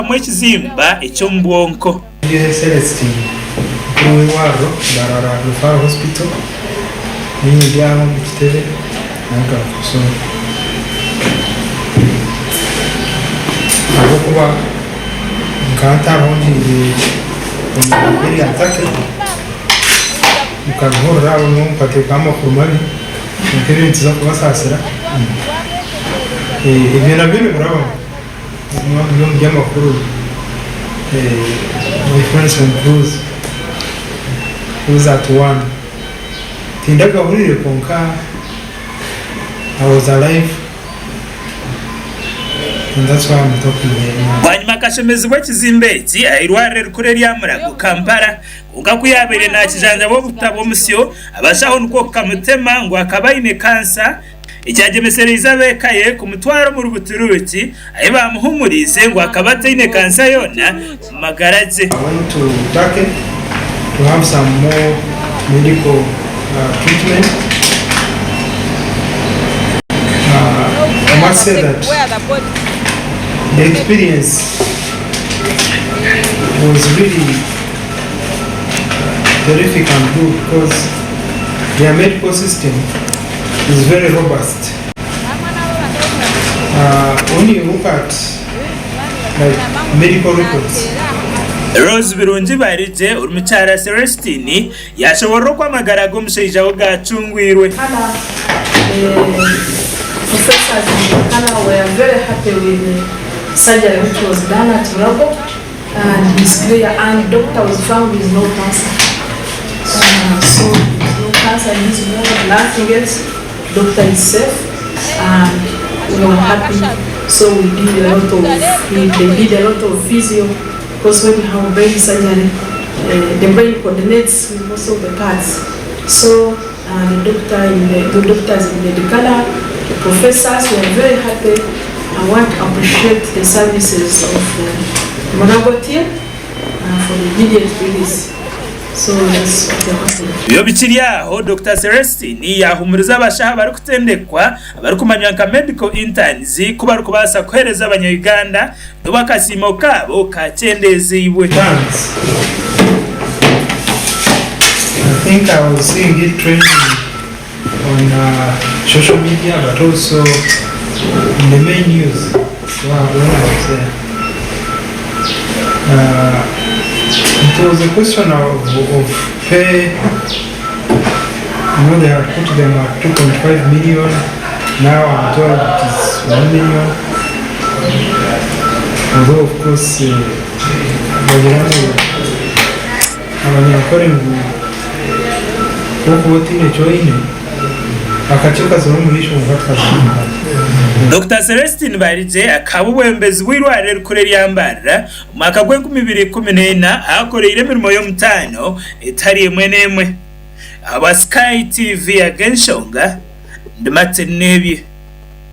mu ekizimba eky'omubwonko. Eirwariro, Mbarara Referral Hospital. Ninjyamu mu kitebe n'akakusoma. Kuba nkantaho ngiye eri atake mukankora abo mpateka amakuru mabi nk'ibintu nziza kubasasira ibyo nabyo biraba mu by'amakuru my friends from Cruise at one tindagahurire konka I was alive. And that's why I'm talking here. Wanyuma kashemezibwa ekizimbe eki Eirwariro Erikukurira Eirwariro Kampala kuka kuyabere na kijanja bo butabo musyo abashaho nuko kamutema ngo akabaine kansa ekyagemesereza bekaye ku mutwaro mu rubuturuki ayi bamuhumurize ngo akabateine kansa yona magaraje. I want to Turkey to have some more medical treatment. I must say that the experience was really terrific and good because their medical system is very robust. When you look at medical records, Rose birungi barije urumucyara Celestine yashobora kwamagara gomsheja wo gacungwirwe. Professors in Ghana were very happy with the surgery which was done at Rabo, and he's clear, and doctor was found with no cancer. So no cancer, he's nothing else. Doctor is safe, and we were happy. So we did a lot of they did a lot of physio, because when we have brain surgery, the brain coordinates with most of the parts. So the doctors in the color, the professors were very happy. I want to appreciate the services of Monago team for the immediate release. So that's what I want to do. Yo bikiriyaho Dr. Celestine yahumuriza abashaha bari kutendekwa bari kumanywa nka medical interns kuba ari kubasa kohereza abanya-Uganda bakasimo kabo kacyendezibwe. I think I was seeing it trending on social media, but also in the main news. Wow, when I was there, it was a question of pay. You know, they had put them at 2.5 million. Now I'm told it is 1 million. Although, of course, Dr. Celestine barije akabubembezi w'Eirwariro Erikukurira Mbarara umwaka gwe 2014 akoreye imirimo yo mutano etari mwenemwe aba Sky TV agenshonga ndimate nebye.